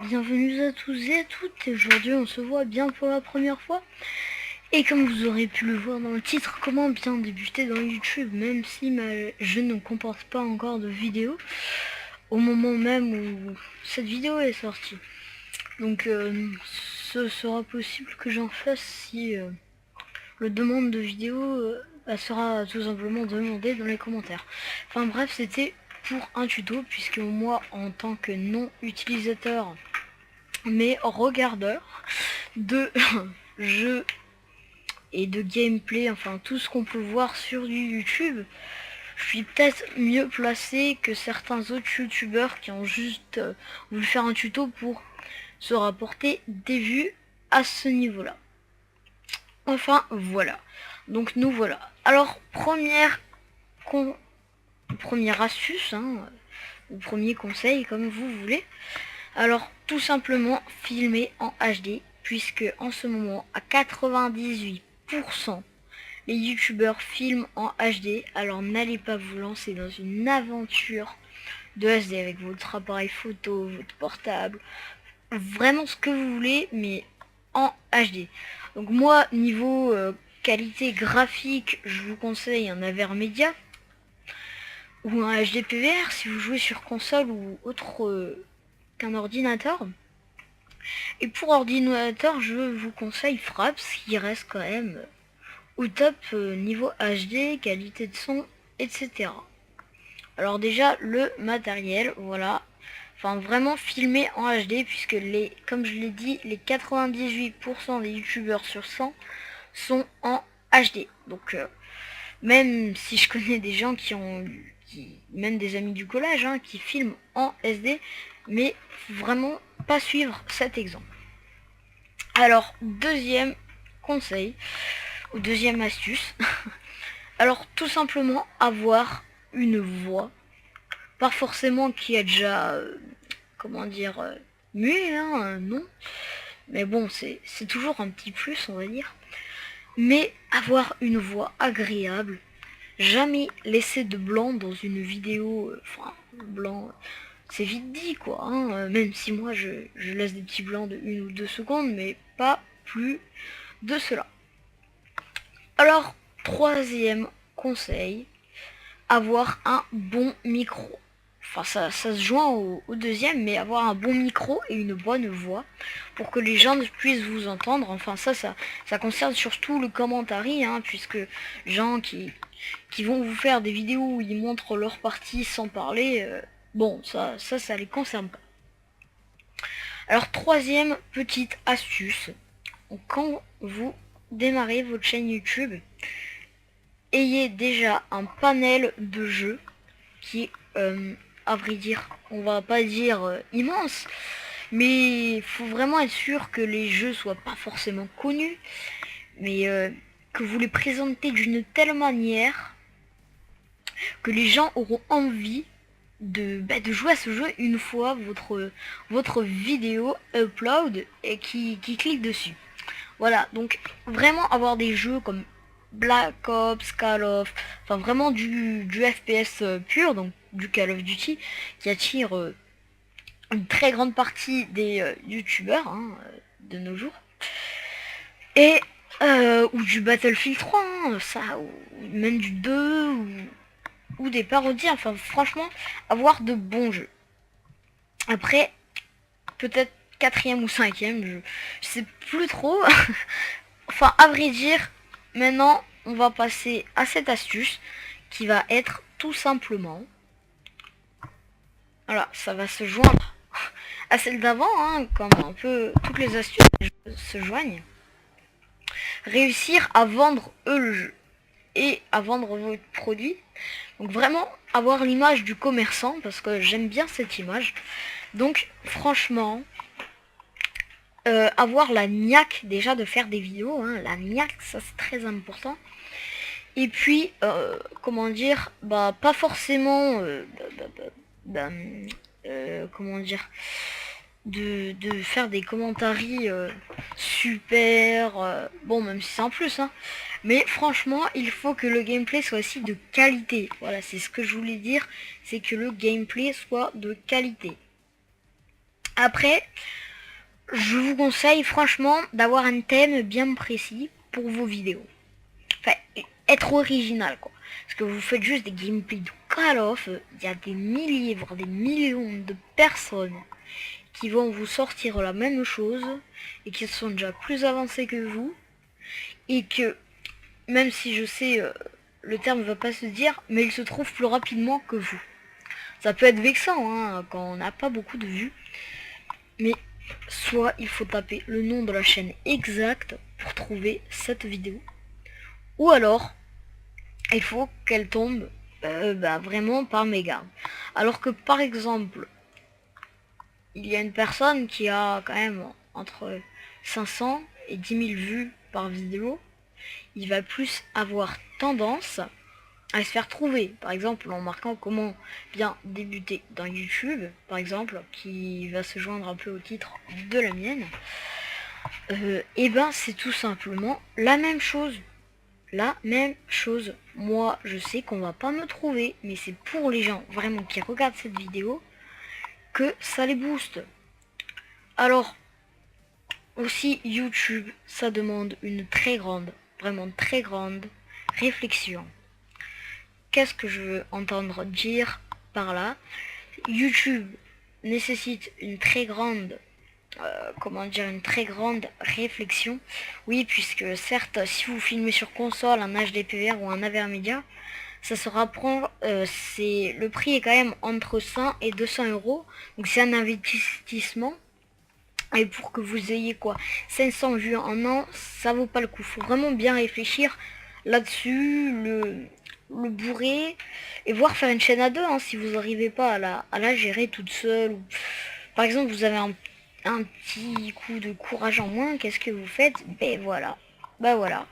Bienvenue à tous et à toutes, et aujourd'hui on se voit bien pour la première fois. Et comme vous aurez pu le voir dans le titre, comment bien débuter dans YouTube, même si je ne comporte pas encore de vidéo au moment même où cette vidéo est sortie. Donc ce sera possible que j'en fasse si le demande de vidéo sera tout simplement demandé dans les commentaires. Enfin bref, c'était pour un tuto, puisque moi en tant que non utilisateur mais regardeur de jeux et de gameplay, enfin tout ce qu'on peut voir sur du YouTube, je suis peut-être mieux placé que certains autres youtubeurs qui ont juste voulu faire un tuto pour se rapporter des vues à ce niveau-là. Enfin voilà. Donc nous voilà. Alors première astuce, ou premier conseil comme vous voulez. Alors tout simplement filmer en HD, puisque en ce moment à 98% les youtubeurs filment en HD. Alors n'allez pas vous lancer dans une aventure de HD avec votre appareil photo, votre portable, vraiment ce que vous voulez, mais en HD. Donc moi niveau qualité graphique, je vous conseille un Avermedia ou un HD PVR si vous jouez sur console ou autre qu'un ordinateur. Et pour ordinateur, je vous conseille Fraps, qui reste quand même au top niveau HD, qualité de son, etc. Alors déjà, le matériel, voilà. Enfin, vraiment filmé en HD, puisque comme je l'ai dit, les 98% des youtubeurs sur 100 sont en HD. Donc, même si je connais des gens même des amis du collège, qui filment en SD, mais vraiment pas suivre cet exemple. Alors, deuxième conseil, ou deuxième astuce, alors tout simplement avoir une voix, pas forcément qui a déjà, comment dire, muet, non, mais bon, c'est toujours un petit plus, on va dire, mais avoir une voix agréable, jamais laisser de blanc dans une vidéo, enfin, blanc, c'est vite dit quoi, même si moi je laisse des petits blancs de 1 ou 2 secondes, mais pas plus de cela. Alors, troisième conseil, avoir un bon micro. Enfin, ça se joint au deuxième, mais avoir un bon micro et une bonne voix pour que les gens puissent vous entendre. Enfin, ça concerne surtout le commentaire, puisque les gens qui vont vous faire des vidéos où ils montrent leur partie sans parler, bon, ça les concerne pas. Alors, troisième petite astuce, quand vous démarrez votre chaîne YouTube, ayez déjà un panel de jeux qui est, à vrai dire, on va pas dire immense, mais il faut vraiment être sûr que les jeux soient pas forcément connus, mais que vous les présentez d'une telle manière que les gens auront envie de jouer à ce jeu une fois votre vidéo upload et qui clique dessus. Voilà, donc vraiment avoir des jeux comme Black Ops, Call of, enfin vraiment du FPS pur, donc du Call of Duty, qui attire une très grande partie des youtubeurs de nos jours. Et ou du Battlefield 3, ça, ou même du 2, ou des parodies, enfin franchement, avoir de bons jeux. Après, peut-être quatrième ou cinquième, je sais plus trop. Enfin, à vrai dire, maintenant, on va passer à cette astuce qui va être tout simplement... Voilà, ça va se joindre à celle d'avant, comme un peu toutes les astuces se joignent. Réussir à vendre le jeu et à vendre votre produit. Donc vraiment avoir l'image du commerçant, parce que j'aime bien cette image. Donc franchement, avoir la niaque déjà de faire des vidéos, la niaque, ça c'est très important. Et puis, comment dire, pas forcément, comment dire, de faire des commentaires super, bon, même si c'est en plus, mais franchement, il faut que le gameplay soit aussi de qualité. Voilà, c'est ce que je voulais dire, c'est que le gameplay soit de qualité. Après, je vous conseille franchement d'avoir un thème bien précis pour vos vidéos. Enfin, être original quoi. Parce que vous faites juste des gameplays de Call of, il y a des milliers, voire des millions de personnes qui vont vous sortir la même chose et qui sont déjà plus avancés que vous. Et que, même si je sais, le terme va pas se dire, mais ils se trouvent plus rapidement que vous. Ça peut être vexant hein, quand on n'a pas beaucoup de vues. Mais soit il faut taper le nom de la chaîne exacte pour trouver cette vidéo. Ou alors, il faut qu'elle tombe vraiment par mégarde. Alors que par exemple, il y a une personne qui a quand même entre 500 et 10 000 vues par vidéo, il va plus avoir tendance à se faire trouver. Par exemple, en marquant comment bien débuter dans YouTube, par exemple, qui va se joindre un peu au titre de la mienne. Et ben c'est tout simplement la même chose. La même chose. Moi, je sais qu'on va pas me trouver, mais c'est pour les gens vraiment qui regardent cette vidéo que ça les booste. Alors, aussi YouTube, ça demande une très grande, vraiment très grande réflexion. Qu'est-ce que je veux entendre dire par là? YouTube nécessite une très grande une très grande réflexion. Oui, puisque certes, si vous filmez sur console, un HD PVR ou un Avermedia, ça se rapprend, le prix est quand même entre 100 et 200 euros. Donc c'est un investissement. Et pour que vous ayez 500 vues en an, ça vaut pas le coup. Faut vraiment bien réfléchir là-dessus, le bourrer et voir faire une chaîne à deux hein, si vous n'arrivez pas à la gérer toute seule. Par exemple, vous avez un petit coup de courage en moins, qu'est-ce que vous faites? Ben voilà. Ben voilà.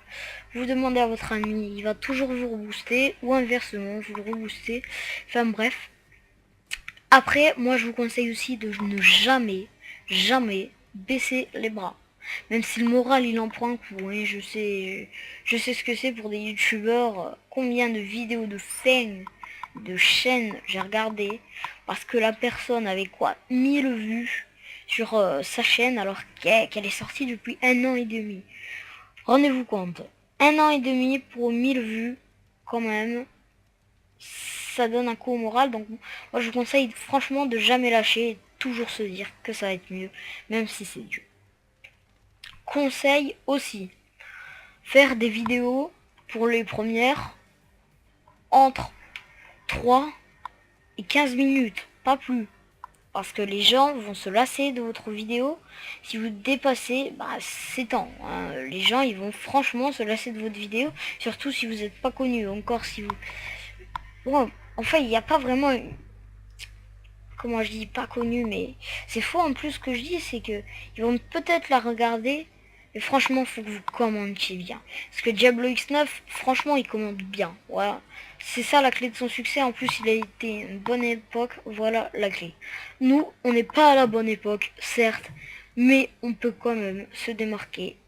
Vous demandez à votre ami, il va toujours vous rebooster, ou inversement, vous le reboostez. Enfin bref. Après, moi je vous conseille aussi de ne jamais baisser les bras. Même si le moral il en prend un coup, hein, je sais ce que c'est pour des youtubeurs, combien de vidéos de fame, de chaînes j'ai regardé, parce que la personne avait 1000 vues sur sa chaîne alors qu'elle est sortie depuis 1 an et demi. Rendez-vous compte, 1 an et demi pour 1000 vues, quand même, ça donne un coup au moral. Donc moi je vous conseille franchement de jamais lâcher et toujours se dire que ça va être mieux, même si c'est dur. Conseil aussi, faire des vidéos pour les premières entre 3 et 15 minutes, pas plus. Parce que les gens vont se lasser de votre vidéo. Si vous dépassez, c'est temps. Hein. Les gens, ils vont franchement se lasser de votre vidéo. Surtout si vous n'êtes pas connu. Encore si vous... Bon, enfin, il n'y a pas vraiment... Comment je dis, pas connu, mais... C'est faux en plus ce que je dis, c'est que ils vont peut-être la regarder. Et franchement, faut que vous commentiez bien. Parce que Diablo X9, franchement, il commente bien. Voilà. C'est ça la clé de son succès. En plus, il a été une bonne époque. Voilà la clé. Nous, on n'est pas à la bonne époque, certes. Mais on peut quand même se démarquer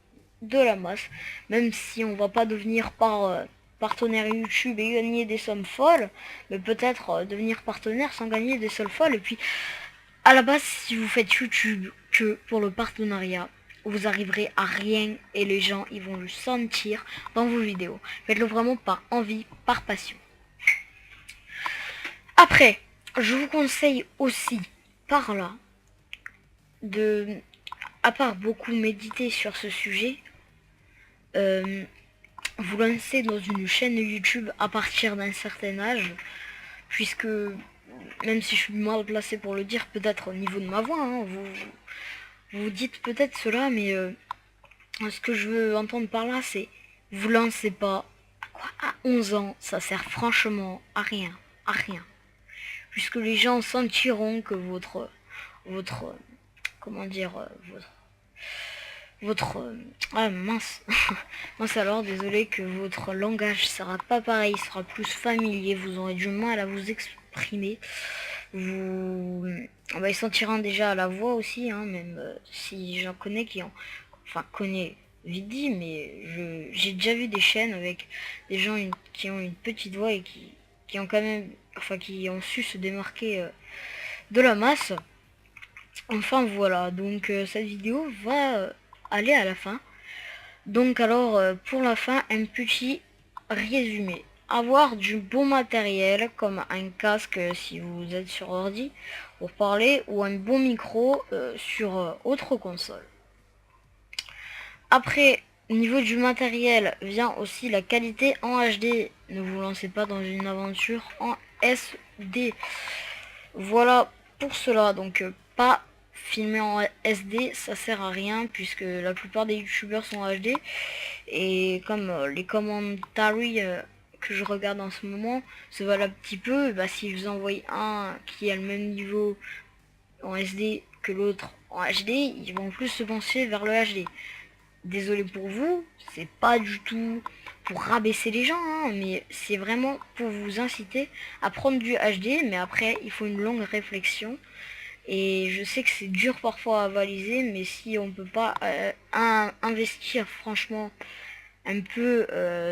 de la masse. Même si on va pas devenir partenaire YouTube et gagner des sommes folles. Mais peut-être devenir partenaire sans gagner des sommes folles. Et puis, à la base, si vous faites YouTube que pour le partenariat, vous arriverez à rien et les gens ils vont le sentir dans vos vidéos. Faites-le vraiment par envie, par passion. Après, je vous conseille aussi par là de, à part beaucoup méditer sur ce sujet, vous lancer dans une chaîne YouTube à partir d'un certain âge, puisque même si je suis mal placé pour le dire, peut-être au niveau de ma voix, hein, vous dites peut-être cela, mais ce que je veux entendre par là, c'est vous lancez pas à 11 ans, ça sert franchement à rien, puisque les gens sentiront que votre comment dire, ah mince, mince alors, désolé, que votre langage sera pas pareil, sera plus familier, vous aurez du mal à vous exprimer, ils sentiront déjà à la voix aussi, hein, même si j'en connais qui ont, connais vite dit, mais j'ai déjà vu des chaînes avec des gens qui ont une petite voix et qui ont quand même, qui ont su se démarquer de la masse. Enfin voilà, donc cette vidéo va aller à la fin. Donc alors pour la fin, un petit résumé. Avoir du bon matériel comme un casque si vous êtes sur ordi pour parler, ou un bon micro sur autre console. Après, au niveau du matériel vient aussi la qualité en HD. Ne vous lancez pas dans une aventure en SD. Voilà pour cela. Donc pas filmer en SD, ça sert à rien puisque la plupart des youtubeurs sont en HD. Et comme les commentaries que je regarde en ce moment se valent un petit peu, bah, si vous envoyez un qui a le même niveau en SD que l'autre en HD, ils vont plus se pencher vers le HD. Désolé pour vous, c'est pas du tout pour rabaisser les gens, hein, mais c'est vraiment pour vous inciter à prendre du HD, mais après il faut une longue réflexion. Et je sais que c'est dur parfois à avaliser, mais si on peut pas investir franchement un peu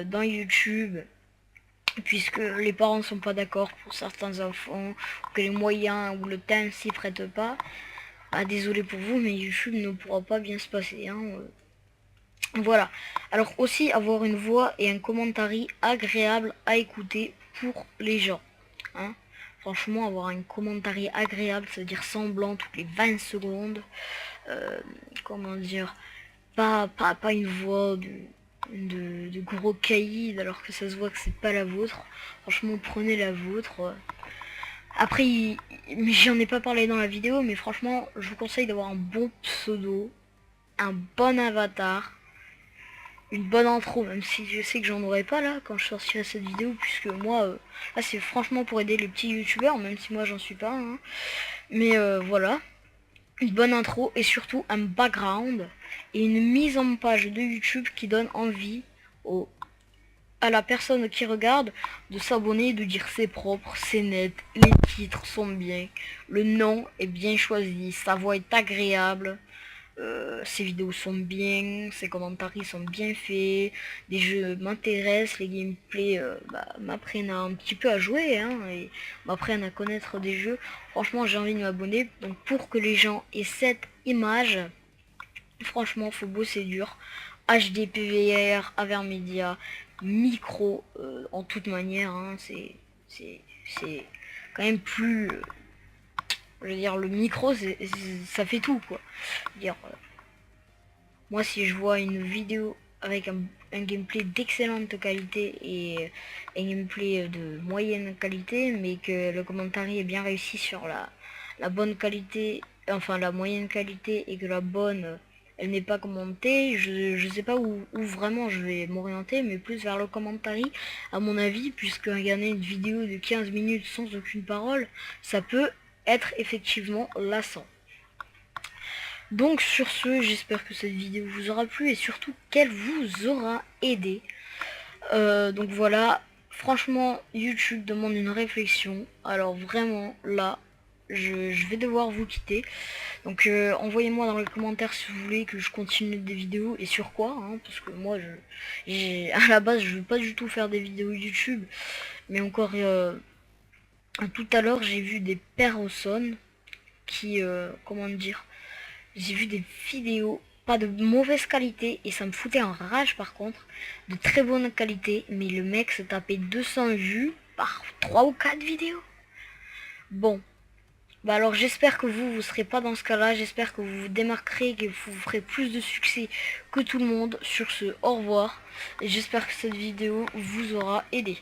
dans YouTube, puisque les parents sont pas d'accord pour certains enfants, que les moyens ou le thème s'y prête pas, ah désolé pour vous, mais YouTube ne pourra pas bien se passer, hein. Voilà. Alors aussi avoir une voix et un commentaire agréable à écouter pour les gens, hein. Franchement, avoir un commentaire agréable, c'est-à-dire semblant toutes les 20 secondes. Comment dire, pas une voix de gros caïd alors que ça se voit que c'est pas la vôtre. Franchement, prenez la vôtre. Après, j'en ai pas parlé dans la vidéo, mais franchement, je vous conseille d'avoir un bon pseudo, un bon avatar, une bonne intro, même si je sais que j'en aurai pas là quand je sortirai cette vidéo, puisque moi, là c'est franchement pour aider les petits youtubeurs, même si moi j'en suis pas, hein. Mais voilà, une bonne intro et surtout un background et une mise en page de YouTube qui donne envie à la personne qui regarde de s'abonner, de dire c'est propre, c'est net, les titres sont bien, le nom est bien choisi, sa voix est agréable. Ces vidéos sont bien, ces commentaires sont bien faits, les jeux m'intéressent, les gameplays m'apprennent un petit peu à jouer, hein, et m'apprennent à connaître des jeux. Franchement, j'ai envie de m'abonner. Donc pour que les gens aient cette image, franchement, faut bosser dur. HD, PVR, Avermedia, micro, en toute manière, hein, c'est quand même plus... je veux dire, le micro, ça fait tout, quoi. Dire, moi, si je vois une vidéo avec un gameplay d'excellente qualité et un gameplay de moyenne qualité, mais que le commentaire est bien réussi sur la bonne qualité, enfin la moyenne qualité, et que la bonne, elle n'est pas commentée, je sais pas où vraiment je vais m'orienter, mais plus vers le commentaire, à mon avis, puisque regarder une vidéo de 15 minutes sans aucune parole, ça peut être effectivement lassant. Donc sur ce, j'espère que cette vidéo vous aura plu et surtout qu'elle vous aura aidé. Donc voilà, franchement, YouTube demande une réflexion. Alors vraiment, là, je vais devoir vous quitter. Donc envoyez-moi dans les commentaires si vous voulez que je continue des vidéos et sur quoi, hein, parce que moi, à la base, je veux pas du tout faire des vidéos YouTube. Mais encore, tout à l'heure, j'ai vu des personnes qui, comment dire... J'ai vu des vidéos, pas de mauvaise qualité, et ça me foutait en rage par contre, de très bonne qualité, mais le mec se tapait 200 vues par 3 ou 4 vidéos. Bon, bah alors j'espère que vous serez pas dans ce cas-là, j'espère que vous vous démarquerez, que vous ferez plus de succès que tout le monde. Sur ce, au revoir, et j'espère que cette vidéo vous aura aidé.